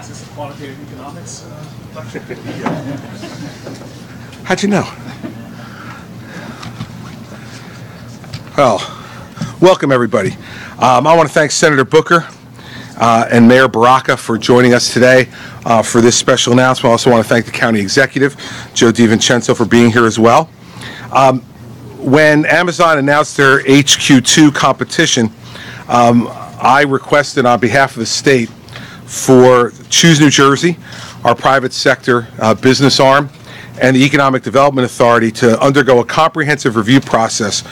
classes of quantitative economics lecture. How'd you know? Well, welcome everybody. I want to thank Senator Booker and Mayor Baraka for joining us today for this special announcement. I also want to thank the County Executive, Joe DiVincenzo, for being here as well. When Amazon announced their HQ2 competition, I requested on behalf of the state for Choose New Jersey, our private sector business arm, and the Economic Development Authority to undergo a comprehensive review process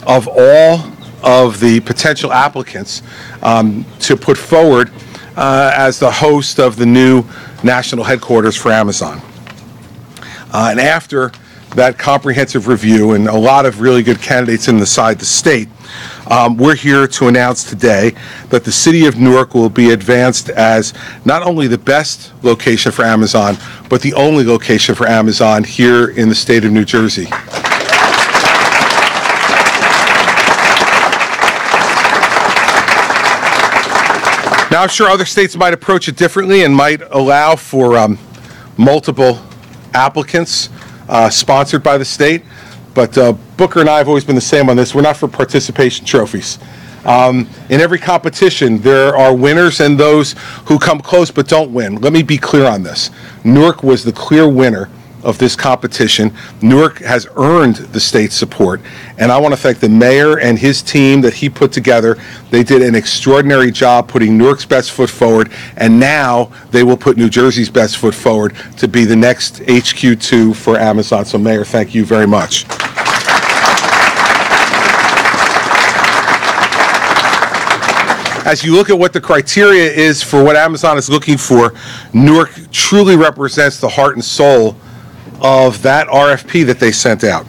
of all of the potential applicants to put forward as the host of the new national headquarters for Amazon. And after that comprehensive review and a lot of really good candidates inside the state, we're here to announce today that the city of Newark will be advanced as not only the best location for Amazon, but the only location for Amazon here in the state of New Jersey. Now, I'm sure other states might approach it differently and might allow for multiple applicants sponsored by the state, but Booker and I have always been the same on this. We're not for participation trophies. In every competition, there are winners and those who come close but don't win. Let me be clear on this. Newark was the clear winner of this competition. Newark has earned the state's support, and I want to thank the mayor and his team that he put together. They did an extraordinary job putting Newark's best foot forward, and now they will put New Jersey's best foot forward to be the next HQ2 for Amazon. So, Mayor, thank you very much. As you look at what the criteria is for what Amazon is looking for, Newark truly represents the heart and soul of that RFP that they sent out.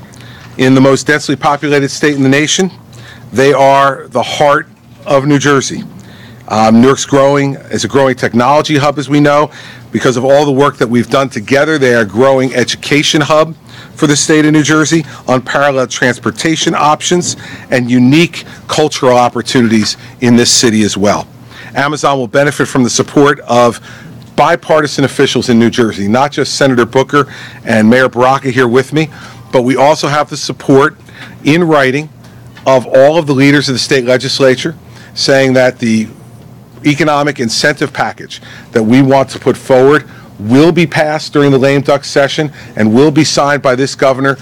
In the most densely populated state in the nation, they are the heart of New Jersey. Newark's is a growing technology hub, as we know. Because of all the work that we've done together, they are a growing education hub for the state of New Jersey, unparalleled transportation options, and unique cultural opportunities in this city as well. Amazon will benefit from the support of bipartisan officials in New Jersey, not just Senator Booker and Mayor Baraka here with me, but we also have the support in writing of all of the leaders of the state legislature saying that the economic incentive package that we want to put forward will be passed during the lame duck session and will be signed by this governor,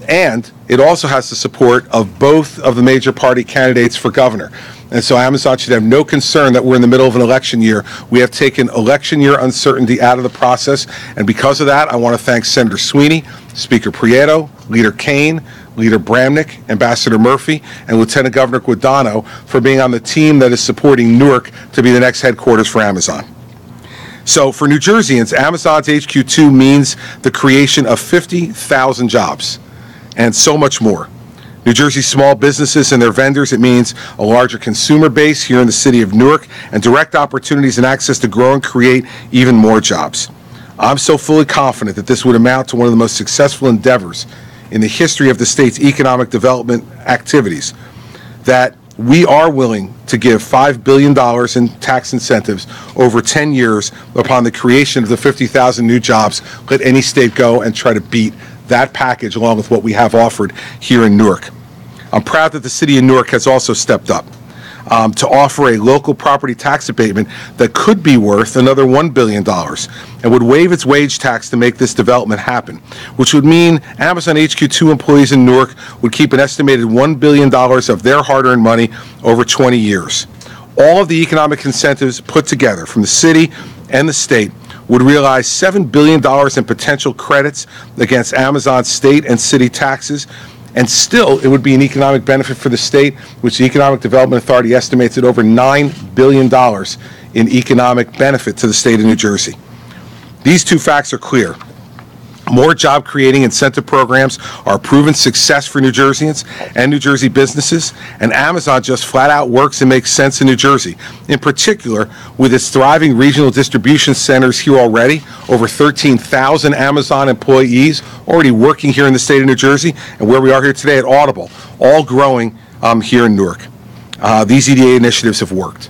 and it also has the support of both of the major party candidates for governor. And so Amazon should have no concern that we're in the middle of an election year. We have taken election year uncertainty out of the process, and because of that, I want to thank Senator Sweeney, Speaker Prieto, Leader Kane, Leader Bramnick, Ambassador Murphy, and Lieutenant Governor Guadagno for being on the team that is supporting Newark to be the next headquarters for Amazon. So for New Jerseyans, Amazon's HQ2 means the creation of 50,000 jobs and so much more. New Jersey's small businesses and their vendors, it means a larger consumer base here in the city of Newark and direct opportunities and access to grow and create even more jobs. I'm so fully confident that this would amount to one of the most successful endeavors in the history of the state's economic development activities that we are willing to give $5 billion in tax incentives over 10 years upon the creation of the 50,000 new jobs. Let any state go and try to beat that package along with what we have offered here in Newark. I'm proud that the city of Newark has also stepped up to offer a local property tax abatement that could be worth another $1 billion and would waive its wage tax to make this development happen, which would mean Amazon HQ2 employees in Newark would keep an estimated $1 billion of their hard-earned money over 20 years. All of the economic incentives put together from the city and the state would realize $7 billion in potential credits against Amazon's state and city taxes, and still it would be an economic benefit for the state, which the Economic Development Authority estimates at over $9 billion in economic benefit to the state of New Jersey. These two facts are clear. More job-creating incentive programs are a proven success for New Jerseyans and New Jersey businesses, and Amazon just flat-out works and makes sense in New Jersey. In particular, with its thriving regional distribution centers here already, over 13,000 Amazon employees already working here in the state of New Jersey, and where we are here today at Audible, all growing here in Newark. These EDA initiatives have worked.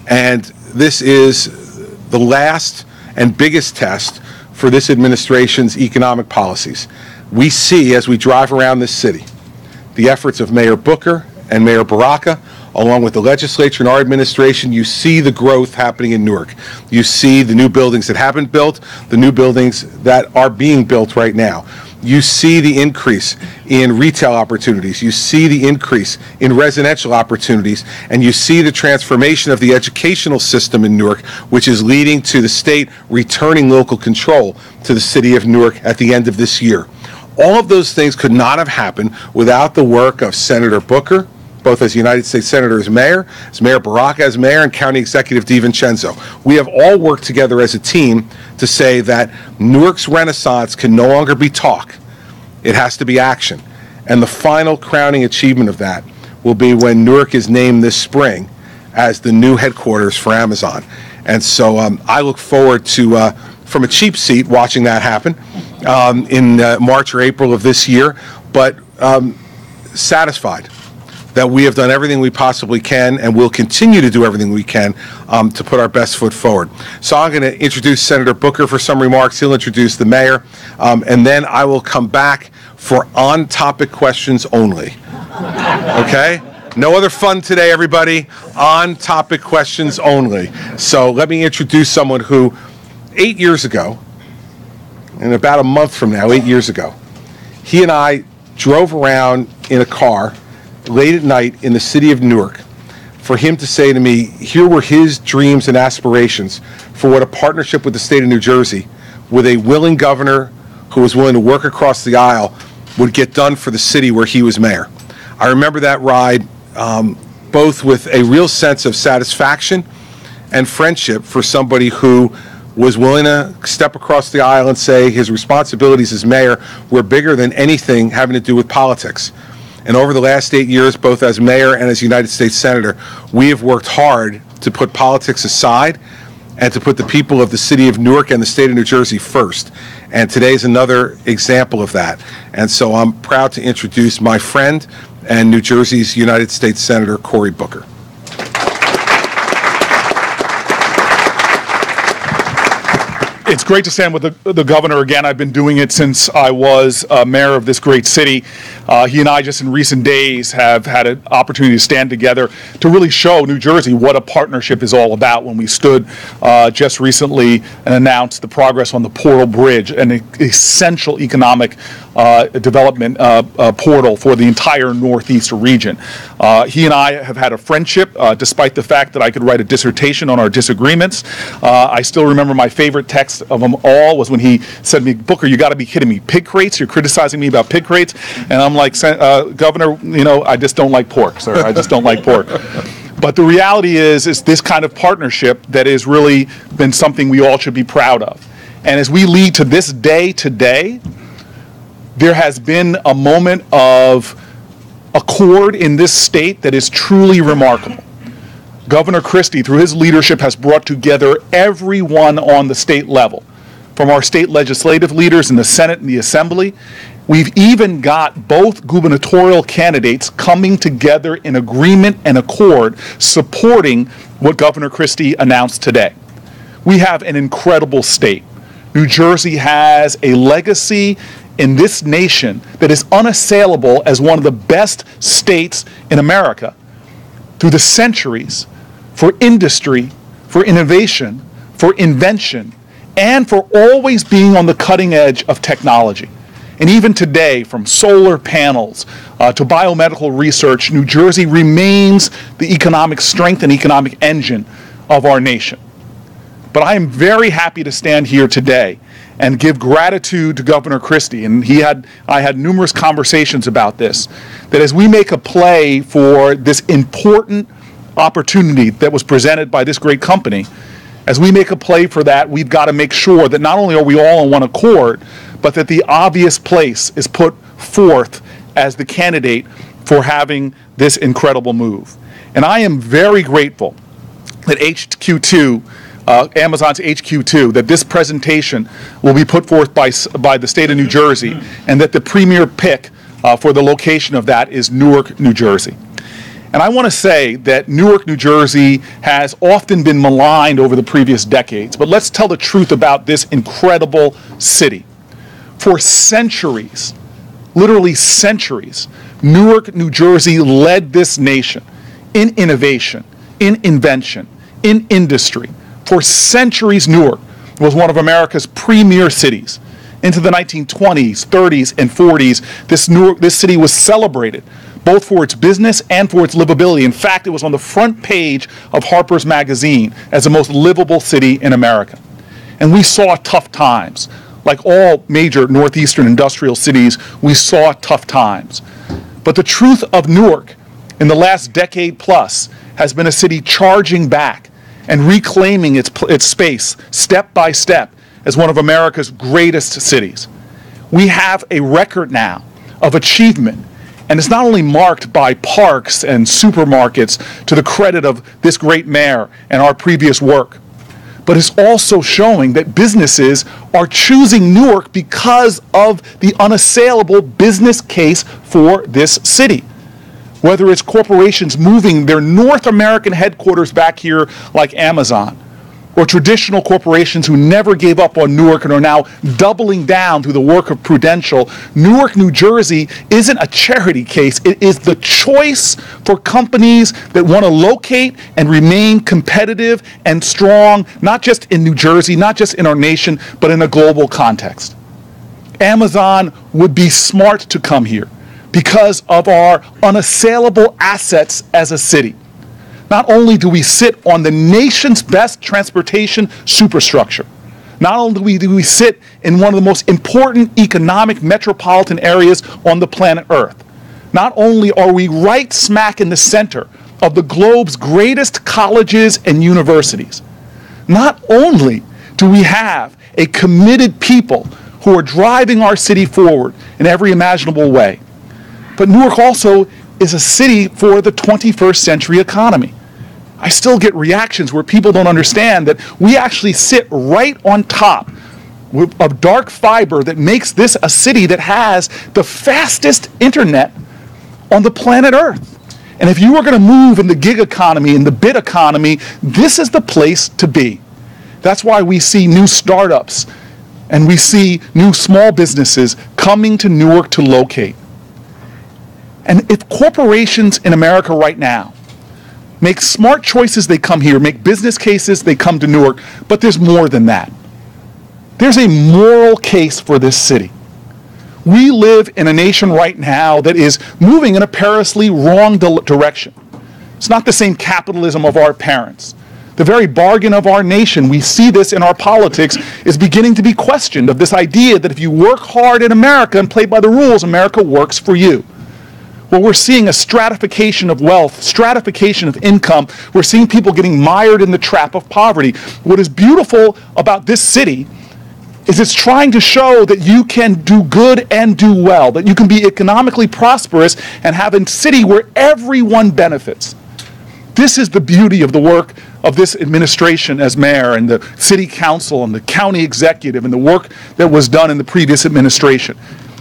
And this is the last and biggest test for this administration's economic policies. We see, as we drive around this city, the efforts of Mayor Booker and Mayor Baraka, along with the legislature and our administration. You see the growth happening in Newark. You see the new buildings that have been built, the new buildings that are being built right now. You see the increase in retail opportunities. You see the increase in residential opportunities. And you see the transformation of the educational system in Newark, which is leading to the state returning local control to the city of Newark at the end of this year. All of those things could not have happened without the work of Senator Booker, both as United States Senator as Mayor Baraka as Mayor, and County Executive DiVincenzo. We have all worked together as a team to say that Newark's renaissance can no longer be talk. It has to be action. And the final crowning achievement of that will be when Newark is named this spring as the new headquarters for Amazon. And so I look forward to, from a cheap seat, watching that happen in March or April of this year, but satisfied that we have done everything we possibly can and will continue to do everything we can to put our best foot forward. So I'm going to introduce Senator Booker for some remarks. He'll introduce the mayor, and then I will come back for on-topic questions only. Okay? No other fun today, everybody. On-topic questions only. So let me introduce someone who 8 years ago, in about a month from now, 8 years ago, he and I drove around in a car late at night in the city of Newark for him to say to me, here were his dreams and aspirations for what a partnership with the state of New Jersey, with a willing governor who was willing to work across the aisle, would get done for the city where he was mayor. I remember that ride both with a real sense of satisfaction and friendship for somebody who was willing to step across the aisle and say his responsibilities as mayor were bigger than anything having to do with politics. And over the last 8 years, both as mayor and as United States Senator, we have worked hard to put politics aside and to put the people of the city of Newark and the state of New Jersey first. And today is another example of that. And so I'm proud to introduce my friend and New Jersey's United States Senator, Cory Booker. It's great to stand with the governor again. I've been doing it since I was mayor of this great city. He and I just in recent days have had an opportunity to stand together to really show New Jersey what a partnership is all about. When we stood just recently and announced the progress on the Portal Bridge, an essential economic development portal for the entire Northeast region. He and I have had a friendship despite the fact that I could write a dissertation on our disagreements. I still remember my favorite text of them all was when he said to me, Booker, you got to be kidding me. Pig crates? You're criticizing me about pig crates? And I'm like, Governor, you know, I just don't like pork, sir. I just don't like pork. But the reality is this kind of partnership that has really been something we all should be proud of. And as we lead to this day today, there has been a moment of accord in this state that is truly remarkable. Governor Christie, through his leadership, has brought together everyone on the state level, from our state legislative leaders in the Senate and the Assembly. We've even got both gubernatorial candidates coming together in agreement and accord, supporting what Governor Christie announced today. We have an incredible state. New Jersey has a legacy in this nation that is unassailable as one of the best states in America through the centuries, for industry, for innovation, for invention, and for always being on the cutting edge of technology. And even today, from solar panels to biomedical research, New Jersey remains the economic strength and economic engine of our nation. But I am very happy to stand here today and give gratitude to Governor Christie. And I had numerous conversations about this, that as we make a play for this important opportunity that was presented by this great company, as we make a play for that, we've got to make sure that not only are we all on one accord, but that the obvious place is put forth as the candidate for having this incredible move. And I am very grateful that HQ2, Amazon's HQ2, that this presentation will be put forth by the state of New Jersey, and that the premier pick for the location of that is Newark, New Jersey. And I want to say that Newark, New Jersey has often been maligned over the previous decades, but let's tell the truth about this incredible city. For centuries, literally centuries, Newark, New Jersey led this nation in innovation, in invention, in industry. For centuries, Newark was one of America's premier cities. Into the 1920s, 30s, and 40s, this city was celebrated both for its business and for its livability. In fact, it was on the front page of Harper's Magazine as the most livable city in America. And we saw tough times. Like all major northeastern industrial cities, we saw tough times. But the truth of Newark in the last decade plus has been a city charging back and reclaiming its space step by step as one of America's greatest cities. We have a record now of achievement, and it's not only marked by parks and supermarkets to the credit of this great mayor and our previous work, but it's also showing that businesses are choosing Newark because of the unassailable business case for this city. Whether it's corporations moving their North American headquarters back here like Amazon, or traditional corporations who never gave up on Newark and are now doubling down through the work of Prudential, Newark, New Jersey isn't a charity case. It is the choice for companies that want to locate and remain competitive and strong, not just in New Jersey, not just in our nation, but in a global context. Amazon would be smart to come here because of our unassailable assets as a city. Not only do we sit on the nation's best transportation superstructure, not only do we sit in one of the most important economic metropolitan areas on the planet Earth, not only are we right smack in the center of the globe's greatest colleges and universities, not only do we have a committed people who are driving our city forward in every imaginable way, but Newark also is a city for the 21st century economy. I still get reactions where people don't understand that we actually sit right on top of dark fiber that makes this a city that has the fastest internet on the planet Earth. And if you are going to move in the gig economy, in the bit economy, this is the place to be. That's why we see new startups and we see new small businesses coming to Newark to locate. And if corporations in America right now make smart choices, they come here. Make business cases, they come to Newark. But there's more than that. There's a moral case for this city. We live in a nation right now that is moving in a perilously wrong direction. It's not the same capitalism of our parents. The very bargain of our nation, we see this in our politics, is beginning to be questioned, of this idea that if you work hard in America and play by the rules, America works for you. Well, we're seeing a stratification of wealth, stratification of income. We're seeing people getting mired in the trap of poverty. What is beautiful about this city is it's trying to show that you can do good and do well, that you can be economically prosperous and have a city where everyone benefits. This is the beauty of the work of this administration as mayor and the city council and the county executive and the work that was done in the previous administration,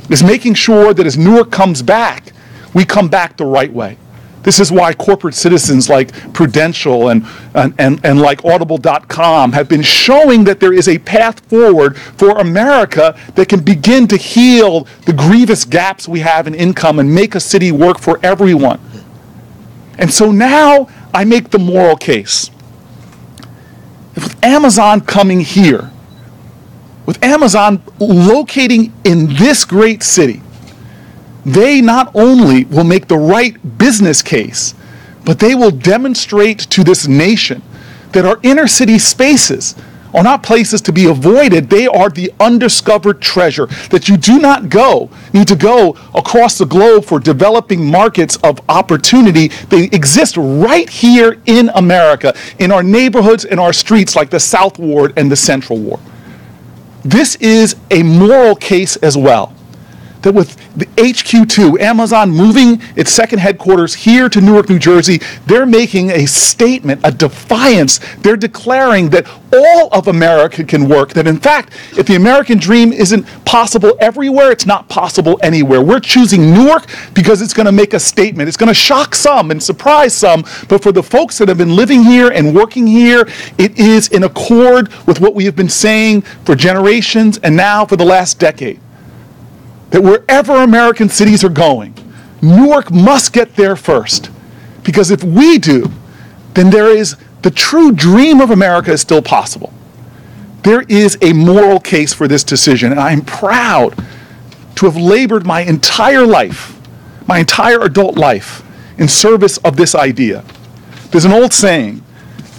is making sure that as Newark comes back, we come back the right way. This is why corporate citizens like Prudential and like Audible.com have been showing that there is a path forward for America that can begin to heal the grievous gaps we have in income and make a city work for everyone. And so now I make the moral case. With Amazon coming here, with Amazon locating in this great city, they not only will make the right business case, but they will demonstrate to this nation that our inner city spaces are not places to be avoided. They are the undiscovered treasure, that you do not need to go across the globe for developing markets of opportunity. They exist right here in America, in our neighborhoods, in our streets, like the South Ward and the Central Ward. This is a moral case as well, that with HQ2, Amazon moving its second headquarters here to Newark, New Jersey, they're making a statement, a defiance. They're declaring that all of America can work, that in fact, if the American dream isn't possible everywhere, it's not possible anywhere. We're choosing Newark because it's going to make a statement. It's going to shock some and surprise some, but for the folks that have been living here and working here, it is in accord with what we have been saying for generations and now for the last decade. That wherever American cities are going, Newark must get there first. Because if we do, then there is the true dream of America is still possible. There is a moral case for this decision, and I am proud to have labored my entire life, my entire adult life, in service of this idea. There's an old saying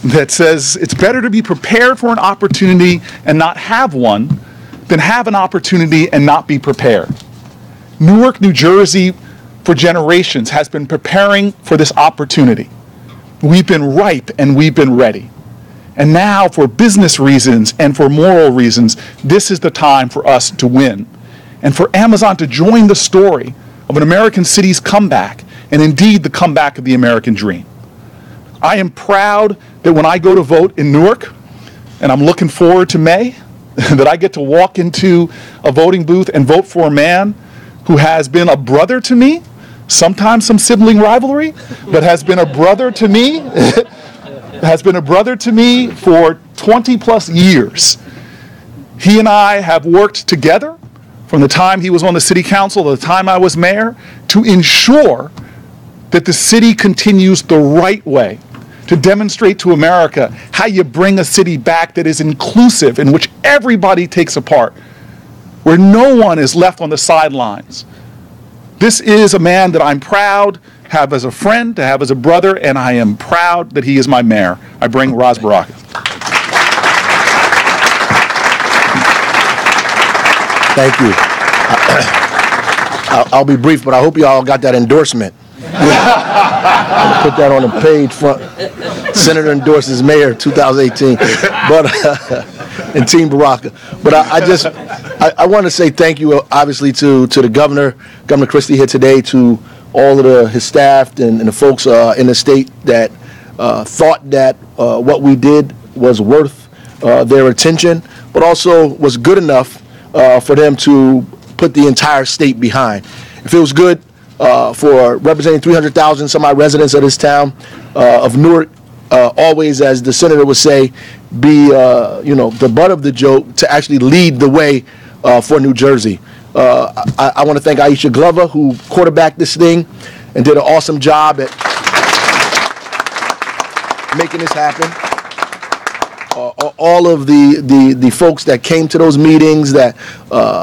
that says it's better to be prepared for an opportunity and not have one than have an opportunity and not be prepared. Newark, New Jersey, for generations has been preparing for this opportunity. We've been ripe and we've been ready. And now, for business reasons and for moral reasons, this is the time for us to win. And for Amazon to join the story of an American city's comeback, and indeed the comeback of the American dream. I am proud that when I go to vote in Newark, and I'm looking forward to May, that I get to walk into a voting booth and vote for a man who has been a brother to me, sometimes some sibling rivalry, but has been a brother to me, has been a brother to me for 20 plus years. He and I have worked together from the time he was on the city council to the time I was mayor to ensure that the city continues the right way, to demonstrate to America how you bring a city back that is inclusive, in which everybody takes a part, where no one is left on the sidelines. This is a man that I'm proud to have as a friend, to have as a brother, and I am proud that he is my mayor. I bring Ras Baraka. Thank you. I'll be brief, but I hope you all got that endorsement. I'll put that on the page front. Senator endorses mayor 2018, but and Team Baraka. But I want to say thank you, obviously, to the Governor Christie here today, to all of his staff and the folks in the state that thought that what we did was worth their attention, but also was good enough for them to put the entire state behind. It feels good for representing 300,000 some odd residents of this town of Newark, always, as the senator would say, be the butt of the joke, to actually lead the way for New Jersey. I want to thank Aisha Glover, who quarterbacked this thing and did an awesome job at making this happen. All of the folks that came to those meetings, that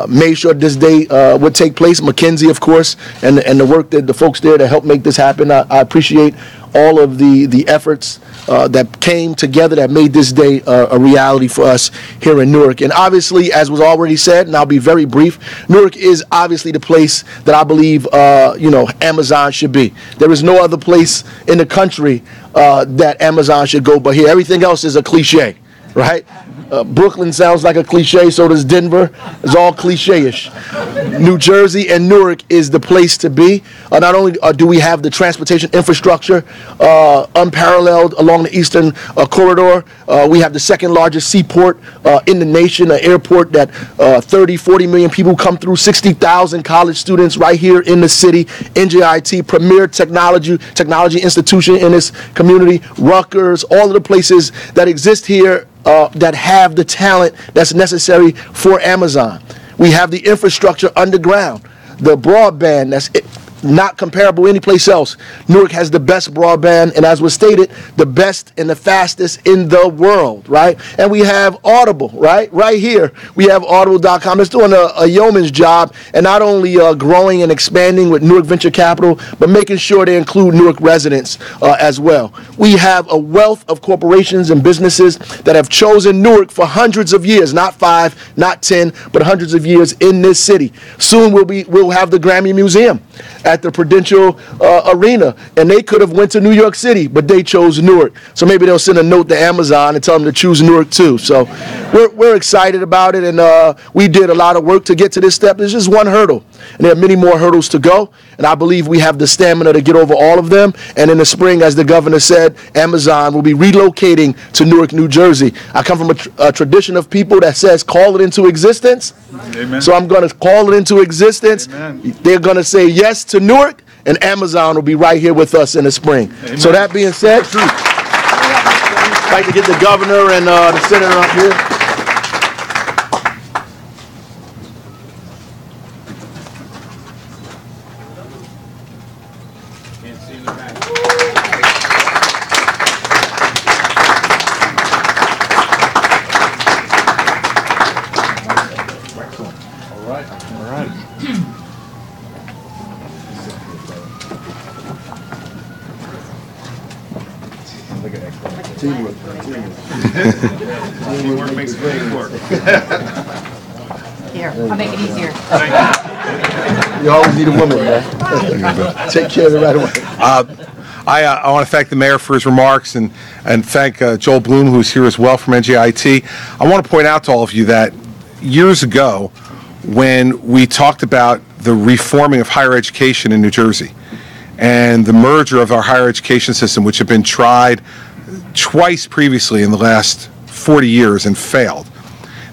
made sure this day would take place. Mackenzie, of course, and the work that the folks there to help make this happen. I appreciate all of the efforts that came together that made this day a reality for us here in Newark. And obviously, as was already said, and I'll be very brief, Newark is obviously the place that I believe Amazon should be. There is no other place in the country that Amazon should go but here. Everything else is a cliche, right? Brooklyn sounds like a cliche, so does Denver. It's all cliche-ish. New Jersey and Newark is the place to be. Not only do we have the transportation infrastructure unparalleled along the eastern corridor, we have the second largest seaport in the nation, an airport that 30, 40 million people come through, 60,000 college students right here in the city, NJIT, premier technology institution in this community, Rutgers, all of the places that exist here that have the talent that's necessary for Amazon. We have the infrastructure underground, the broadband that's not comparable anyplace else. Newark has the best broadband, and as was stated, the best and the fastest in the world, right? And we have Audible, right? Right here, we have Audible.com. It's doing a yeoman's job, and not only growing and expanding with Newark Venture Capital, but making sure they include Newark residents as well. We have a wealth of corporations and businesses that have chosen Newark for hundreds of years, not 5, not 10, but hundreds of years in this city. Soon we'll have the Grammy Museum at the Prudential Arena, and they could have went to New York City, but they chose Newark. So maybe they'll send a note to Amazon and tell them to choose Newark too. So we're excited about it, and we did a lot of work to get to this step. It's just one hurdle. and there are many more hurdles to go. And I believe we have the stamina to get over all of them. And in the spring, as the governor said, Amazon will be relocating to Newark, New Jersey. I come from a tradition of people that says, call it into existence. Amen. So I'm going to call it into existence. Amen. They're going to say yes to Newark, and Amazon will be right here with us in the spring. Amen. So that being said, I'd like to get the governor and the senator up here. Teamwork makes the dream work. Here, I'll make it easier. You always need a woman, man. Take care of it right away. I want to thank the mayor for his remarks and thank Joel Bloom, who's here as well from NJIT. I want to point out to all of you that years ago, when we talked about the reforming of higher education in New Jersey and the merger of our higher education system, which had been tried twice previously in the last 40 years and failed,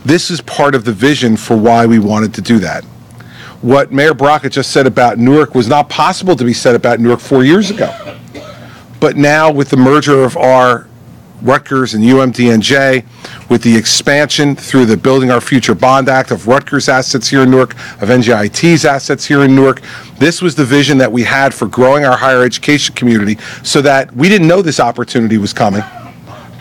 this is part of the vision for why we wanted to do that. What Mayor Baraka just said about Newark was not possible to be said about Newark 4 years ago. But now with the merger of our Rutgers and UMDNJ, with the expansion through the Building Our Future Bond Act of Rutgers assets here in Newark, of NJIT's assets here in Newark, this was the vision that we had for growing our higher education community so that we didn't know this opportunity was coming.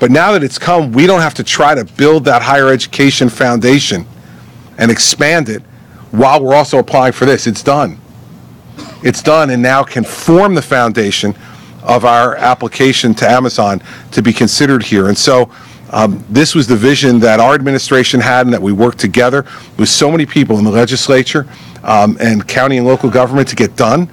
But now that it's come, we don't have to try to build that higher education foundation and expand it while we're also applying for this. It's done. It's done and now can form the foundation of our application to Amazon to be considered here. And so this was the vision that our administration had and that we worked together with so many people in the legislature and county and local government to get done.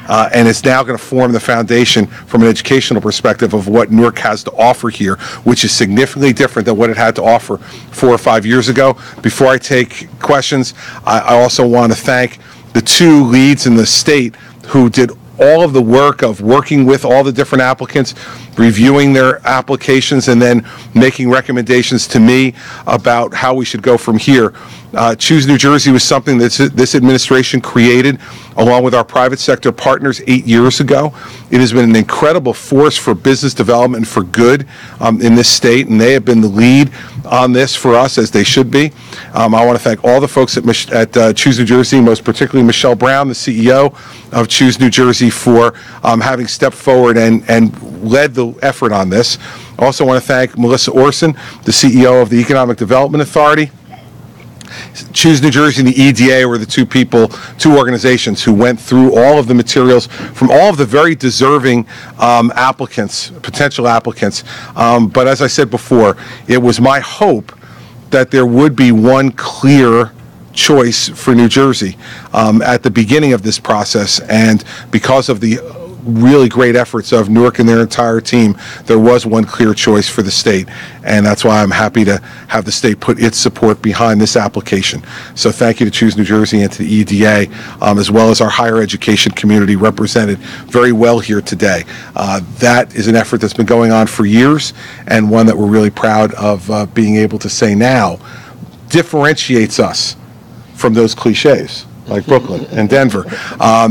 And it's now going to form the foundation from an educational perspective of what Newark has to offer here, which is significantly different than what it had to offer 4 or 5 years ago. Before I take questions, I also want to thank the two leads in the state who did all of the work of working with all the different applicants, reviewing their applications, and then making recommendations to me about how we should go from here. Choose New Jersey was something that this administration created along with our private sector partners 8 years ago. It has been an incredible force for business development and for good in this state, and they have been the lead on this for us, as they should be. I want to thank all the folks at Choose New Jersey, most particularly Michelle Brown, the CEO of Choose New Jersey, for having stepped forward and led the effort on this. I also want to thank Melissa Orson, the CEO of the Economic Development Authority. Choose New Jersey and the EDA were the two organizations who went through all of the materials from all of the very deserving potential applicants. But as I said before, it was my hope that there would be one clear choice for New Jersey at the beginning of this process, and because of the really great efforts of Newark and their entire team, there was one clear choice for the state, and that's why I'm happy to have the state put its support behind this application. So thank you to Choose New Jersey and to the EDA, as well as our higher education community represented very well here today. That is an effort that's been going on for years, and one that we're really proud of being able to say now differentiates us from those cliches like Brooklyn and Denver.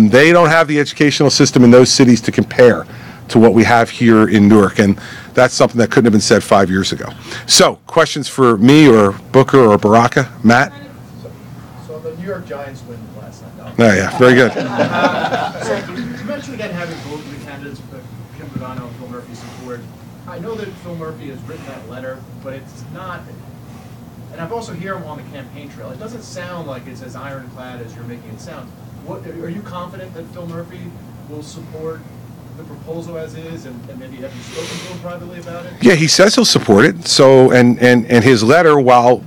They don't have the educational system in those cities to compare to what we have here in Newark, and that's something that couldn't have been said 5 years ago. So, questions for me or Booker or Baraka? Matt? So the New York Giants win last night. Oh, yeah, very good. You mentioned again having both of the candidates, Kim Bogano and Phil Murphy, support. I know that Phil Murphy has written that letter, but it's not. And I've also heard him on the campaign trail. It doesn't sound like it's as ironclad as you're making it sound. What are you confident that Phil Murphy will support the proposal as is, and maybe have you spoken to him privately about it? Yeah, he says he'll support it. So, and his letter, while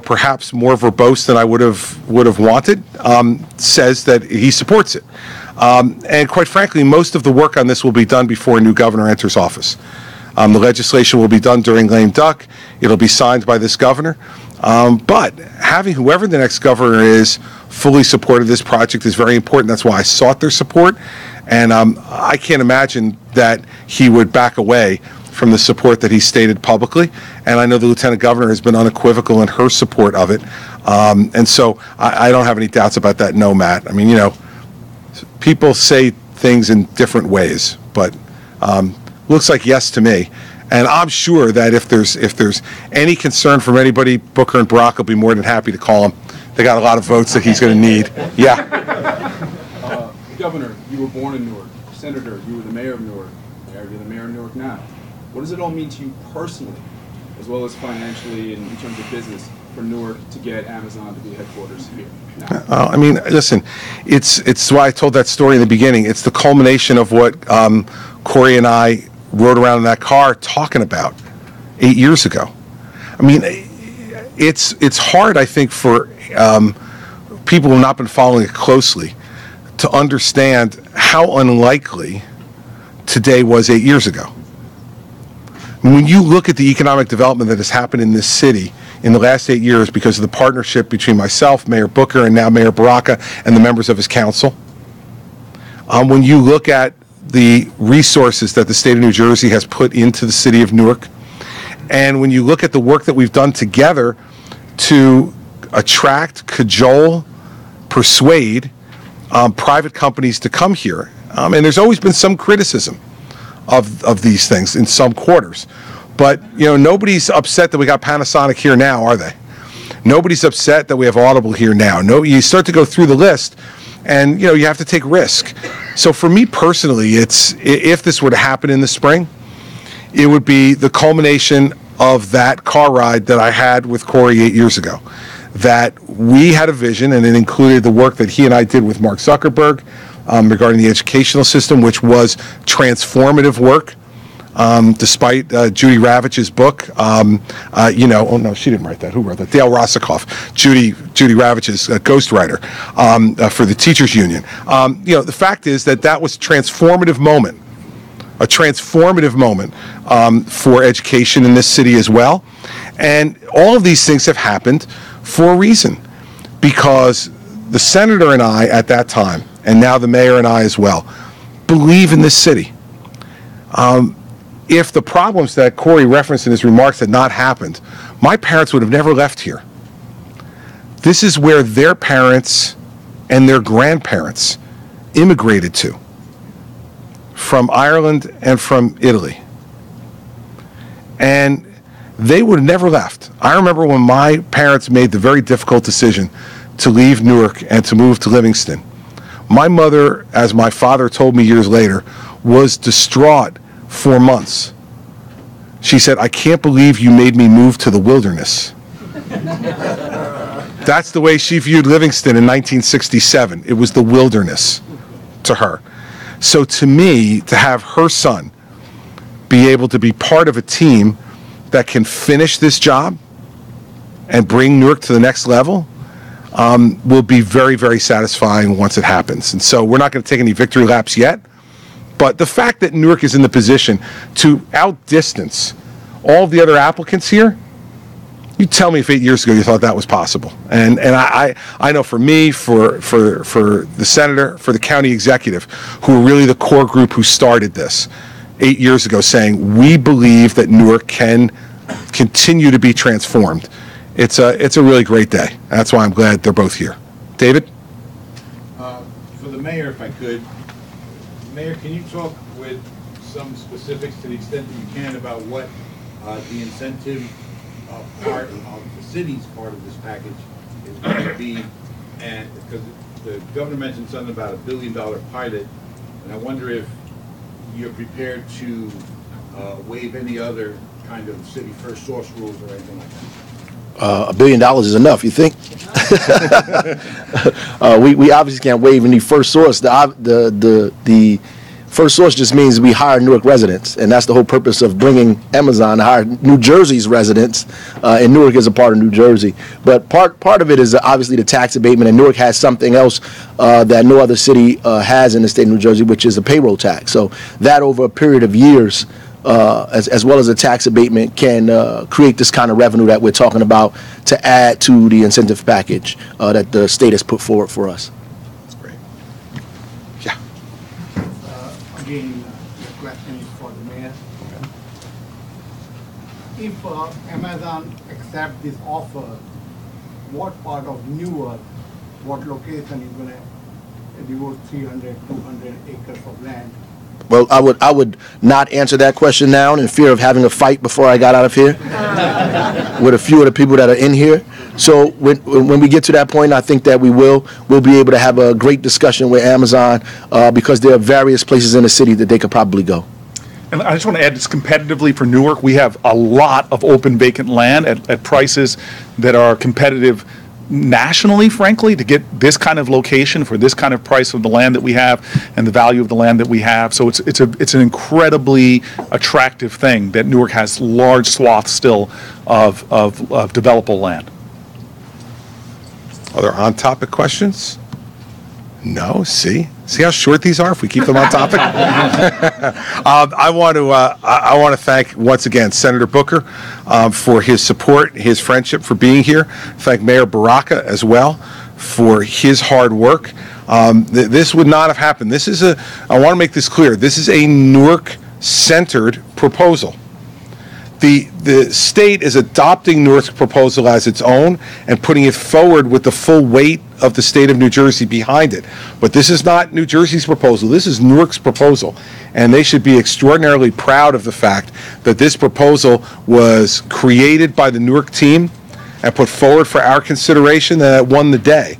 perhaps more verbose than I would have wanted, says that he supports it. And quite frankly, most of the work on this will be done before a new governor enters office. The legislation will be done during lame duck. It'll be signed by this governor. But having whoever the next governor is fully supportive of this project is very important. That's why I sought their support. And I can't imagine that he would back away from the support that he stated publicly. And I know the lieutenant governor has been unequivocal in her support of it. And so I don't have any doubts about that. No, Matt. I mean, you know, people say things in different ways, but looks like yes to me. And I'm sure that if there's any concern from anybody, Booker and Barack will be more than happy to call him. They got a lot of votes that he's going to need. Yeah. Governor, you were born in Newark. Senator, you were the mayor of Newark. Mayor, you're the mayor of Newark now. What does it all mean to you personally, as well as financially and in terms of business, for Newark to get Amazon to be headquarters here now? I mean, listen, it's why I told that story in the beginning. It's the culmination of what Corey and I rode around in that car talking about 8 years ago. I mean, it's hard, I think, for people who have not been following it closely to understand how unlikely today was 8 years ago. When you look at the economic development that has happened in this city in the last 8 years because of the partnership between myself, Mayor Booker, and now Mayor Baraka and the members of his council, when you look at the resources that the state of New Jersey has put into the city of Newark, and when you look at the work that we've done together to attract, cajole, persuade private companies to come here, and there's always been some criticism of these things in some quarters, but you know, nobody's upset that we got Panasonic here now, are they? Nobody's upset that we have Audible here now. No, you start to go through the list, and you know, you have to take risk. So for me personally, if this were to happen in the spring, it would be the culmination of that car ride that I had with Corey 8 years ago. That we had a vision, and it included the work that he and I did with Mark Zuckerberg regarding the educational system, which was transformative work, despite Judy Ravitch's book. You know, oh no, she didn't write that. Who wrote that? Dale Rosikoff, Judy Ravitch's ghostwriter for the teachers union. You know, the fact is that was a transformative moment for education in this city as well. And all of these things have happened for a reason, because the senator and I at that time, and now the mayor and I as well, believe in this city. If the problems that Corey referenced in his remarks had not happened, my parents would have never left here. This is where their parents and their grandparents immigrated to, from Ireland and from Italy. And they would have never left. I remember when my parents made the very difficult decision to leave Newark and to move to Livingston. My mother, as my father told me years later, was distraught for months. She said, "I can't believe you made me move to the wilderness." That's the way she viewed Livingston in 1967. It was the wilderness to her. So to me, to have her son be able to be part of a team that can finish this job and bring Newark to the next level will be very, very satisfying once it happens. And so we're not going to take any victory laps yet, but the fact that Newark is in the position to outdistance all of the other applicants here, you tell me if 8 years ago you thought that was possible. And I know for me, for the senator, for the county executive, who are really the core group who started this 8 years ago, saying we believe that Newark can continue to be transformed. It's a really great day. That's why I'm glad they're both here. David? For the mayor, if I could. Mayor, can you talk with some specifics to the extent that you can about what the incentive part of the city's part of this package is going to be? And because the governor mentioned something about $1 billion pilot, and I wonder if you're prepared to waive any other kind of city first source rules or anything like that. $1 billion is enough, you think? We obviously can't waive any first source. The first source just means we hire Newark residents, and that's the whole purpose of bringing Amazon to hire New Jersey's residents, and Newark is a part of New Jersey. But part of it is obviously the tax abatement, and Newark has something else that no other city has in the state of New Jersey, which is a payroll tax. So that over a period of years as well as a tax abatement, can create this kind of revenue that we're talking about to add to the incentive package that the state has put forward for us. That's great. Yeah. Again, the question is for the mayor. If Amazon accepts this offer, what part of Newark, what location is going to devote 300, 200 acres of land? Well, I would not answer that question now in fear of having a fight before I got out of here with a few of the people that are in here. So when we get to that point, I think that we'll be able to have a great discussion with Amazon because there are various places in the city that they could probably go. And I just want to add, this competitively for Newark, we have a lot of open vacant land at prices that are competitive nationally, frankly, to get this kind of location for this kind of price of the land that we have and the value of the land that we have. So it's an incredibly attractive thing that Newark has large swaths still of developable land. Other on-topic questions? No. See how short these are if we keep them on topic. I want to thank once again Senator Booker for his support, his friendship, for being here. Thank Mayor Baraka as well for his hard work. This would not have happened. I want to make this clear. This is a Newark-centered proposal. The state is adopting Newark's proposal as its own and putting it forward with the full weight of the state of New Jersey behind it. But this is not New Jersey's proposal. This is Newark's proposal. And they should be extraordinarily proud of the fact that this proposal was created by the Newark team and put forward for our consideration, and it won the day.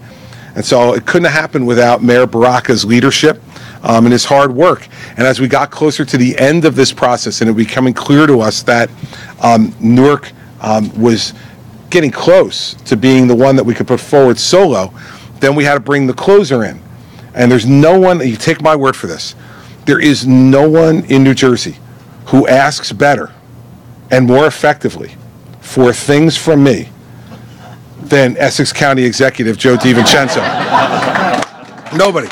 And so it couldn't have happened without Mayor Baraka's leadership and his hard work. And as we got closer to the end of this process and it becoming clear to us that Newark was getting close to being the one that we could put forward solo, then we had to bring the closer in. And there's no one, you take my word for this, there is no one in New Jersey who asks better and more effectively for things from me than Essex County Executive Joe DiVincenzo. Nobody.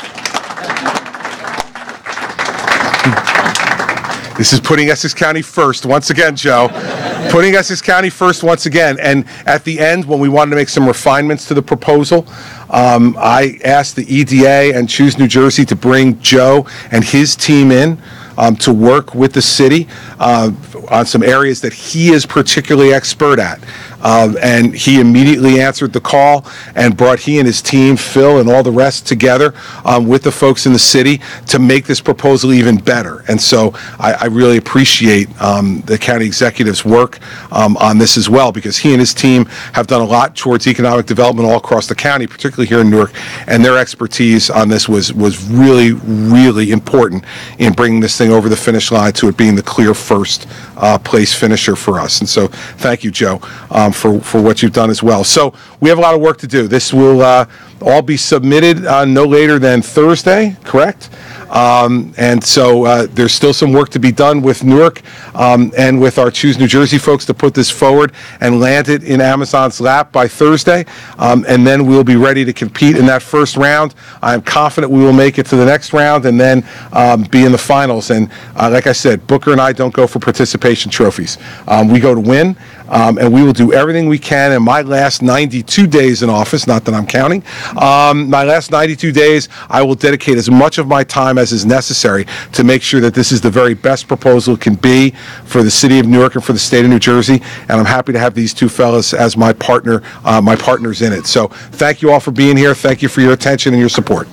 This is putting Essex County first once again, Joe. Putting Essex County first once again. And at the end, when we wanted to make some refinements to the proposal, I asked the EDA and Choose New Jersey to bring Joe and his team in to work with the city on some areas that he is particularly expert at. And he immediately answered the call and brought he and his team, Phil and all the rest, together with the folks in the city to make this proposal even better. And so I really appreciate the county executive's work on this as well, because he and his team have done a lot towards economic development all across the county, particularly here in Newark, and their expertise on this was really, really important in bringing this thing over the finish line to it being the clear first place finisher for us. And so thank you, Joe, for what you've done as well. So we have a lot of work to do. This will all be submitted no later than Thursday, correct? And so there's still some work to be done with Newark and with our Choose New Jersey folks to put this forward and land it in Amazon's lap by Thursday. And then we'll be ready to compete in that first round. I'm confident we will make it to the next round and then be in the finals. And like I said, Booker and I don't go for participation trophies. We go to win. And we will do everything we can in my last 92 days in office, not that I'm counting. My last 92 days, I will dedicate as much of my time as is necessary to make sure that this is the very best proposal it can be for the city of Newark and for the state of New Jersey. And I'm happy to have these two fellas as my partners in it. So thank you all for being here. Thank you for your attention and your support.